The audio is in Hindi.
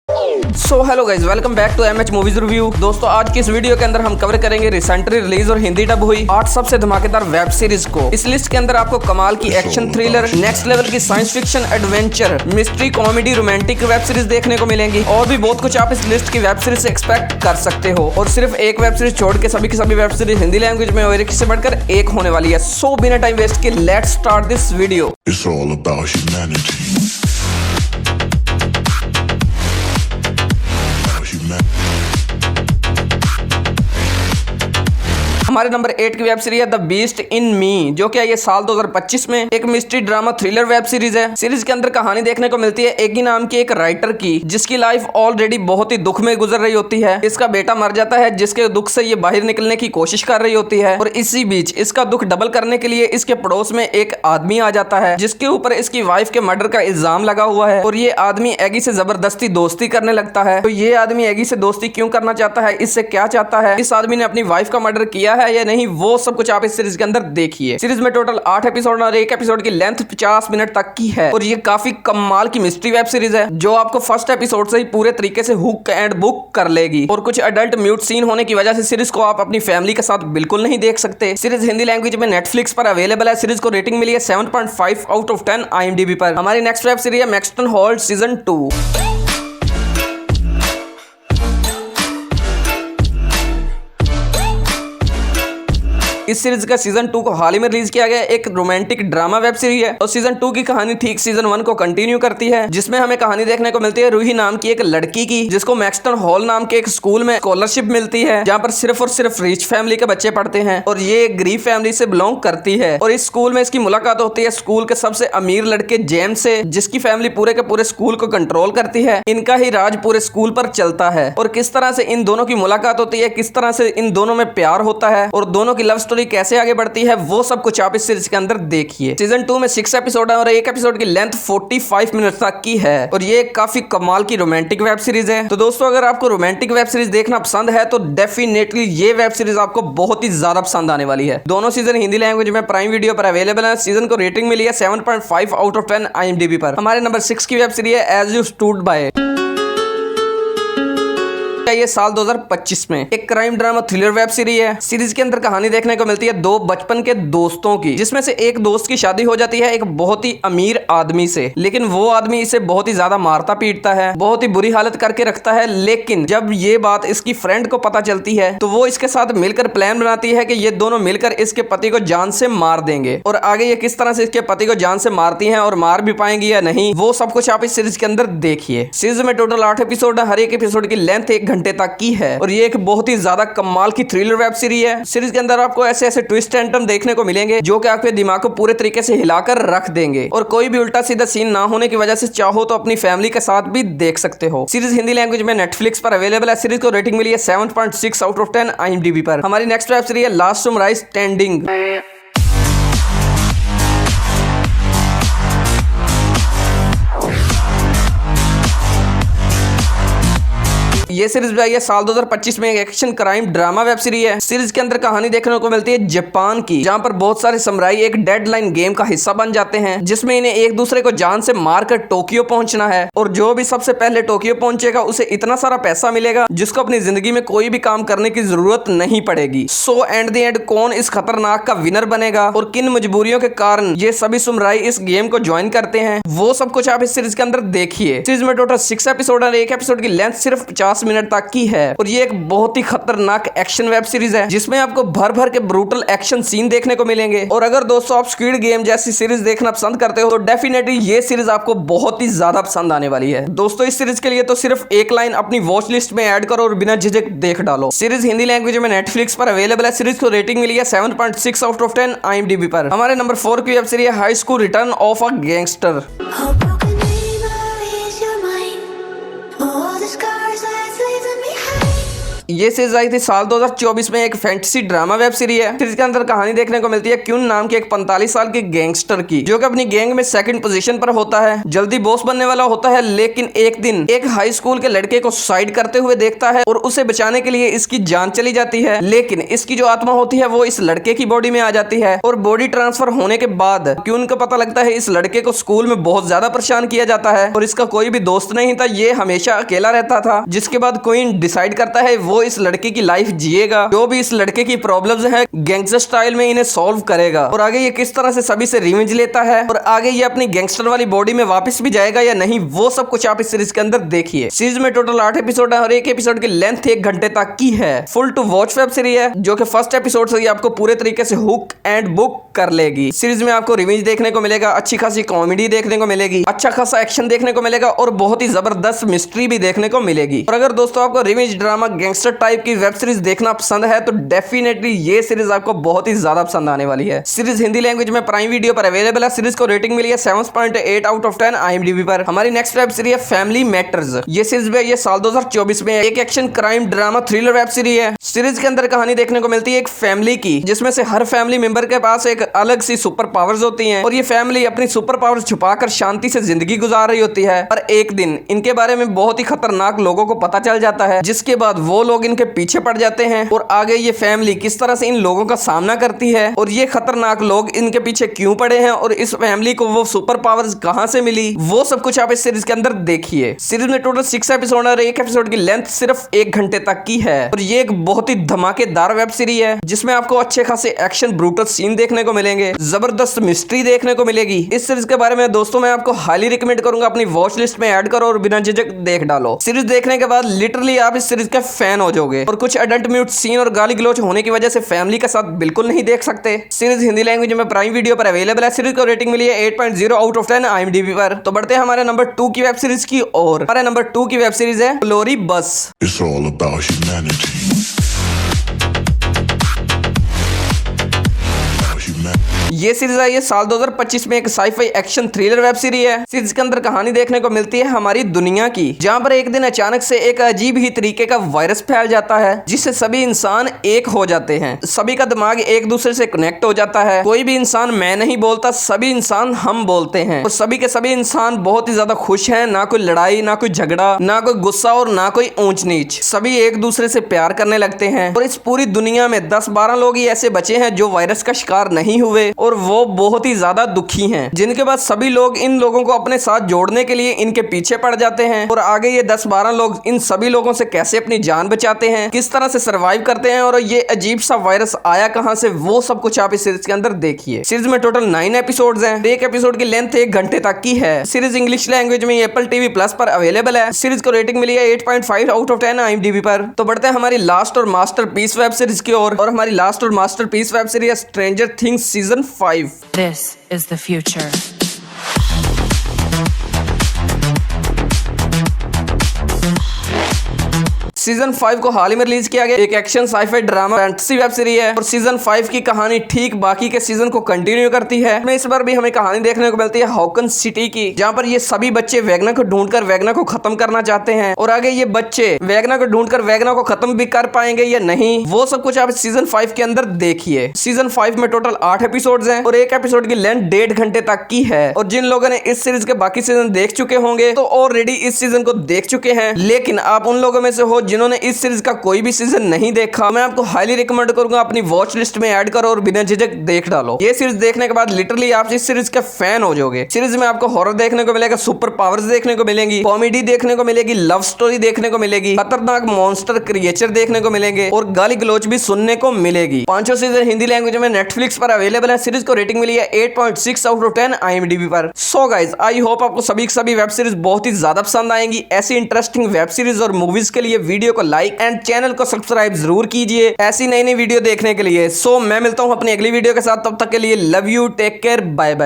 So hello guys, welcome back to MH movies review. दोस्तों, आज की इस वीडियो के अंदर हम कवर करेंगे रिसेंटली रिलीज और हिंदी डब हुई 8 सबसे धमाकेदार वेब सीरीज को। इस लिस्ट के अंदर आपको कमाल की एक्शन थ्रिलर, नेक्स्ट लेवल की science fiction, adventure, mystery, comedy, romantic web series देखने को मिलेंगी और भी बहुत कुछ आप इस लिस्ट की वेब सीरीज से एक्सपेक्ट कर सकते हो। और सिर्फ एक वेब सीरीज छोड़ के सभी की सभी वेब सीरीज हिंदी लैंग्वेज में और एक से बढ़कर एक होने वाली है। सो बिना टाइम वेस्ट के let's start this video. It's all about humanity. हमारे नंबर 8 की वेब सीरीज है द बीस्ट इन मी, जो कि ये साल 2025 में एक mystery drama thriller web series है। सीरीज के अंदर कहानी देखने को मिलती है एगी नाम की एक राइटर की, जिसकी लाइफ ऑलरेडी बहुत ही दुख में गुजर रही होती है। इसका बेटा मर जाता है, जिसके दुख से ये बाहर निकलने की कोशिश कर रही होती है। और इसी बीच इसका दुख डबल करने के लिए इसके पड़ोस में एक आदमी आ जाता है, जिसके ऊपर इसकी वाइफ के मर्डर का इल्जाम लगा हुआ है। और ये आदमी एगी से जबरदस्ती दोस्ती करने लगता है। तो ये आदमी एगी से दोस्ती क्यों करना चाहता है, इससे क्या चाहता है, इस आदमी ने अपनी वाइफ का मर्डर किया है या नहीं, वो सब कुछ आप इस सीरीज के अंदर देखिए। सीरीज में टोटल 8 एपिसोड और एक एपिसोड की लेंथ 50 मिनट तक की है। और ये काफी कमाल की मिस्ट्री वेब सीरीज है, जो आपको फर्स्ट एपिसोड से ही पूरे तरीके से हुक एंड बुक कर लेगी। और कुछ अडल्ट म्यूट सीन होने की वजह से सीरीज को आप अपनी फैमिली के साथ बिल्कुल नहीं देख सकते। सीरीज हिंदी लैंग्वेज में नेटफ्लिक्स पर अवेलेबल है। सीरीज को रेटिंग मिली है 7.5 आउट ऑफ 10 IMDb पर। हमारी नेक्स्ट वेब सीरीज है मैक्सटन हॉल्ट सीजन 2। इस सीरीज का सीजन 2 को हाल ही में रिलीज किया गया एक रोमांटिक ड्रामा वेब सीरीज है। और सीजन 2 की कहानी ठीक सीजन 1 को कंटिन्यू करती है, जिसमें हमें कहानी देखने को मिलती है रूही नाम की एक लड़की की, जिसको मैक्सटन हॉल नाम के एक स्कूल में स्कॉलरशिप मिलती है, जहां पर सिर्फ और सिर्फ रिच फैमिली के बच्चे पढ़ते हैं। और ये एक गरीब फैमिली से बिलोंग करती है। और इस स्कूल में इसकी मुलाकात होती है स्कूल के सबसे अमीर लड़के जेम्स से, जिसकी फैमिली पूरे के पूरे स्कूल को कंट्रोल करती है। इनका ही राज पूरे स्कूल पर चलता है। और किस तरह से इन दोनों की मुलाकात होती है, किस तरह से इन दोनों में प्यार होता है और दोनों की लव स्टोरी कैसे आगे बढ़ती है, वो सब कुछ आप इस सीरीज के अंदर देखिए। सीजन 2 में 6 एपिसोड है और एक एपिसोड की लेंथ 45 मिनट तक की है। और ये काफी कमाल की रोमांटिक वेब सीरीज है। तो दोस्तों, अगर आपको रोमांटिक वेब सीरीज देखना पसंद है तो डेफिनेटली ये वेब सीरीज आपको बहुत ही ज्यादा पसंद आने वाली है। दोनों सीजन हिंदी लैंग्वेज में प्राइम वीडियो पर अवेलेबल है। सीजन को रेटिंग मिली है 7.5 आउट ऑफ 10 IMDb पर। हमारे नंबर 6 की वेब सीरीज है एज यू स्टूड बाय। ये साल 2025 में एक crime drama thriller web series है। सीरीज के अंदर कहानी देखने को मिलती है दो बचपन के दोस्तों की, जिसमें से एक दोस्त की शादी हो जाती है एक बहुत ही अमीर आदमी से। लेकिन वो आदमी इसे बहुत ही ज्यादा मारता पीटता है, बहुत ही बुरी हालत करके रखता है। लेकिन जब ये बात इसकी फ्रेंड को पता चलती है, तो वो इसके साथ मिलकर प्लान बनाती है कि ये दोनों मिलकर इसके पति को जान से मार देंगे। और आगे ये किस तरह से इसके पति को जान से मारती हैं और मार भी पाएंगी या नहीं, वो सब कुछ आप इस सीरीज के अंदर देखिए। सीरीज में टोटल 8 एपिसोड है। हर एक एपिसोड की लेंथ 1 घंटे तक की है। और ये एक बहुत ही ज्यादा कमाल की थ्रिलर वेब सीरीज है। सीरीज के अंदर आपको ऐसे ऐसे ट्विस्ट एंड टर्न देखने को मिलेंगे, जो कि आपके दिमाग को पूरे तरीके से हिलाकर रख देंगे। और कोई भी उल्टा सीधा सीन ना होने की वजह से चाहो तो अपनी फैमिली के साथ भी देख सकते हो। सीरीज हिंदी लैंग्वेज में नेटफ्लिक्स पर अवेलेबल है। सीरीज को रेटिंग मिली है 7.6 आउट ऑफ 10 IMDb पर। हमारी नेक्स्ट वेब सीरीज है लास्ट समुराई स्टैंडिंग। ये सीरीज आई है साल 2025 में एक action crime drama web series है। सीरीज के अंदर कहानी देखने को मिलती है जापान की, जहां पर बहुत सारे समुराई एक डेडलाइन गेम का हिस्सा बन जाते हैं, जिसमें इन्हें एक दूसरे को जान से मारकर टोक्यो पहुंचना है। और जो भी सबसे पहले टोक्यो पहुंचेगा उसे इतना सारा पैसा मिलेगा, जिसको अपनी जिंदगी में कोई भी काम करने की जरूरत नहीं पड़ेगी। सो एंड द एंड कौन इस खतरनाक का विनर बनेगा और किन मजबूरियों के कारण ये सभी समुराई इस गेम को ज्वाइन करते हैं, वो सब कुछ आप इस सीरीज के अंदर देखिए। सीरीज में टोटल 6 एपिसोड है। एक एपिसोड की लेंथ सिर्फ 50 मिनट तक की है। और ये एक बहुत ही खतरनाक एक्शन वेब सीरीज है, जिसमें आपको भर भर के ब्रूटल एक्शन सीन देखने को मिलेंगे। और अगर दोस्तों आप स्क्विड गेम जैसी सीरीज देखना पसंद करते हो, तो डेफिनेटली ये सीरीज आपको बहुत ही ज्यादा पसंद आने वाली है। दोस्तों, इस सीरीज के लिए तो सिर्फ एक लाइन अपनी वॉच लिस्ट में ऐड करो और बिना झिझक देख डालो। सीरीज हिंदी लैंग्वेज में नेटफ्लिक्स पर अवेलेबल है। सीरीज को रेटिंग मिली है 7.6 आउट ऑफ 10 IMDb पर। हमारे नंबर 4 की वेब सीरीज है high school return of a gangster. ये सीरीज आई थी साल 2024 में। एक फैंटेसी ड्रामा वेब सीरीज है। सीरीज के अंदर कहानी देखने को मिलती है क्यून नाम के एक 45 साल के गैंगस्टर की, जो कि अपनी गैंग में सेकंड पोजीशन पर होता है, जल्दी बॉस बनने वाला होता है। लेकिन एक दिन एक हाई स्कूल के लड़के को सुसाइड करते हुए देखता है और उसे बचाने के लिए इसकी जान चली जाती है। लेकिन इसकी जो आत्मा होती है वो इस लड़के की बॉडी में आ जाती है और बॉडी ट्रांसफर होने के बाद क्यून को पता लगता है इस लड़के को स्कूल में बहुत ज्यादा परेशान किया जाता है और इसका कोई भी दोस्त नहीं था, ये हमेशा अकेला रहता था। जिसके बाद क्वीन डिसाइड करता है वो इस लड़के की लाइफ जिएगा, जो भी इस लड़के की प्रॉब्लम्स है गैंगस्टर स्टाइल में इन्हें सॉल्व करेगा। और आगे ये किस तरह से सभी से रिवेंज लेता है और आगे ये अपनी गैंगस्टर वाली बॉडी में वापस भी जाएगा या नहीं, वो सब कुछ आप इस सीरीज के अंदर देखिए। सीरीज में टोटल 8 एपिसोड है और एक एपिसोड की लेंथ 1 घंटे तक की है। Full to watch web series है जो कि फर्स्ट एपिसोड से ही आपको पूरे तरीके से हुक एंड बुक कर लेगी। सीरीज में आपको रिवेंज देखने को मिलेगा, अच्छी खासी कॉमेडी देखने को मिलेगी, अच्छा खासा एक्शन देखने को मिलेगा और बहुत ही जबरदस्त मिस्ट्री भी देखने को मिलेगी। और अगर दोस्तों आपको रिवेंज ड्रामा गैंगस्टर टाइप की वेब सीरीज देखना पसंद है तो डेफिनेटली ये सीरीज आपको बहुत ही ज्यादा पसंद आने वाली है। सीरीज हिंदी लैंग्वेज में प्राइम वीडियो पर अवेलेबल है। सीरीज को रेटिंग मिली है 7.8 आउट ऑफ 10 IMDb पर। हमारी नेक्स्ट वेब सीरीज है फैमिली मैटर्स। ये सीरीज भी ये साल 2024 में एक action crime drama thriller web series है। सीरीज के अंदर कहानी देखने को मिलती है एक फैमिली की, जिसमें से हर फैमिली मेंबर के पास एक अलग सी सुपर पावर्स होती हैं और ये फैमिली अपनी सुपर पावर्स छुपाकर शांति से जिंदगी गुजार रही होती है। पर एक दिन इनके बारे में बहुत ही खतरनाक लोगों को पता चल जाता है, जिसके बाद वो लोग इनके पीछे पड़ जाते हैं और आगे ये फैमिली किस तरह से इन लोगों का सामना करती है और ये खतरनाक लोग इनके पीछे क्यों पड़े हैं और इस फैमिली को वो सुपर पावर्स कहां से मिली, वो सब कुछ आप इस सीरीज के अंदर देखिए। सीरीज में टोटल 6 एपिसोड और एक एपिसोड की लेंथ सिर्फ 1 घंटे तक की है और ये एक बहुत ही धमाकेदार वेब सीरीज है जिसमें आपको अच्छे खासे एक्शन ब्रूटल सीन देखने को मिलेंगे, जबरदस्त मिस्ट्री देखने को मिलेगी। इस सीरीज के बारे में दोस्तों मैं आपको हाईली रिकमेंड करूंगा, अपनी वॉच लिस्ट में ऐड करो और बिना झिझक देख डालो। सीरीज देखने के बाद लिटरली आप इस सीरीज के फैन हो जाओगे और कुछ एडल्ट म्यूट सीन और गाली गलौज होने की वजह से फैमिली के साथ बिल्कुल नहीं देख सकते। सीरीज हिंदी लैंग्वेज में प्राइम वीडियो पर अवेलेबल है। सीरीज को रेटिंग मिली है 8.0 आउट ऑफ 10 IMDb पर। तो बढ़ते हैं हमारे नंबर 2 की वेब सीरीज की ओर। हमारे नंबर 2 की वेब सीरीज है ग्लोरी बस। It's all about humanity. ये सीरीज है ये साल 2025 में एक sci fi action thriller web series है। सीरीज के अंदर कहानी देखने को मिलती है हमारी दुनिया की, जहां पर एक दिन अचानक से एक अजीब ही तरीके का वायरस फैल जाता है जिससे सभी इंसान एक हो जाते हैं। सभी का दिमाग एक दूसरे से कनेक्ट हो जाता है। कोई भी इंसान मैं नहीं बोलता, सभी इंसान हम बोलते हैं और सभी के सभी इंसान बहुत ही ज्यादा खुश हैं। ना कोई लड़ाई, ना कोई झगड़ा, ना कोई गुस्सा और ना कोई ऊंच नीच। सभी एक दूसरे से प्यार करने लगते हैं और इस पूरी दुनिया में 10-12 लोग ही ऐसे बचे हैं जो वायरस का शिकार नहीं हुए और वो बहुत ही ज्यादा दुखी हैं, जिनके बाद सभी लोग इन लोगों को अपने साथ जोड़ने के लिए इनके पीछे पड़ जाते हैं। और आगे ये 10-12 लोग इन सभी लोगों से कैसे अपनी जान बचाते हैं, किस तरह से सरवाइव करते हैं और ये अजीब सा वायरस आया कहां से, वो सब कुछ आप इस सीरीज के अंदर देखिए। सीरीज में टोटल 9 एपिसोड्स हैं। एक एपिसोड की लेंथ 1 घंटे तक की है। सीरीज इंग्लिश लैंग्वेज में एप्पल TV प्लस पर अवेलेबल है। सीरीज को रेटिंग मिली है 8.5 आउट ऑफ 10 IMDb पर। तो बढ़ते हैं हमारी लास्ट और मास्टरपीस वेब सीरीज की ओर और हमारी लास्ट और masterpiece web series stranger things season 5। This is the future. Season 5 को हाल ही में रिलीज किया गया एक action sci fi drama fantasy web series है और सीजन 5 की कहानी ठीक बाकी के सीजन को कंटिन्यू करती है। इसमें इस बार भी हमें कहानी देखने को मिलती है हॉकन सिटी की, जहां पर ये सभी बच्चे वैगना को ढूंढकर वैगना को खत्म करना चाहते हैं और आगे ये बच्चे वैगना को ढूंढकर वैगना को खत्म भी कर पाएंगे या नहीं, वो सब कुछ आप सीजन 5 के अंदर देखिए। सीजन 5 में टोटल 8 एपिसोड्स हैं और एक एपिसोड की लेंथ 1.5 घंटे तक की है। और जिन लोगों ने इस सीरीज के बाकी सीजन देख चुके होंगे तो ऑलरेडी इस सीजन को देख चुके हैं, लेकिन आप उन लोगों में से हो जिन्होंने इस सीरीज का कोई भी सीजन नहीं देखा, मैं आपको हाईली रिकमेंड करूंगा अपनी वॉच लिस्ट में ऐड करो और बिना झिझक देख डालो। ये सीरीज देखने के बाद लिटरली आप इस सीरीज के फैन हो जाओगे। सीरीज में आपको हॉरर देखने को मिलेगा, सुपर पावर्स देखने को मिलेंगी, कॉमेडी देखने को मिलेगी, लव स्टोरी देखने को मिलेगी, खतरनाक मॉन्स्टर क्रिएचर देखने को मिलेंगे और गाली गलौज भी सुनने को मिलेगी। 5 सीजन हिंदी लैंग्वेज में नेटफ्लिक्स पर अवेलेबल है। सीरीज को रेटिंग मिली है 8.6 आउट ऑफ 10 IMDb पर। सो गाइस, आई होप आपको सभी वेब सीरीज बहुत ही ज्यादा पसंद आएंगी। ऐसी इंटरेस्टिंग वेब सीरीज और मूवीज के लिए वीडियो को लाइक एंड चैनल को सब्सक्राइब जरूर कीजिए ऐसी नई वीडियो देखने के लिए। सो मैं मिलता हूं अपनी अगली वीडियो के साथ, तब तक के लिए love you, take care, bye bye.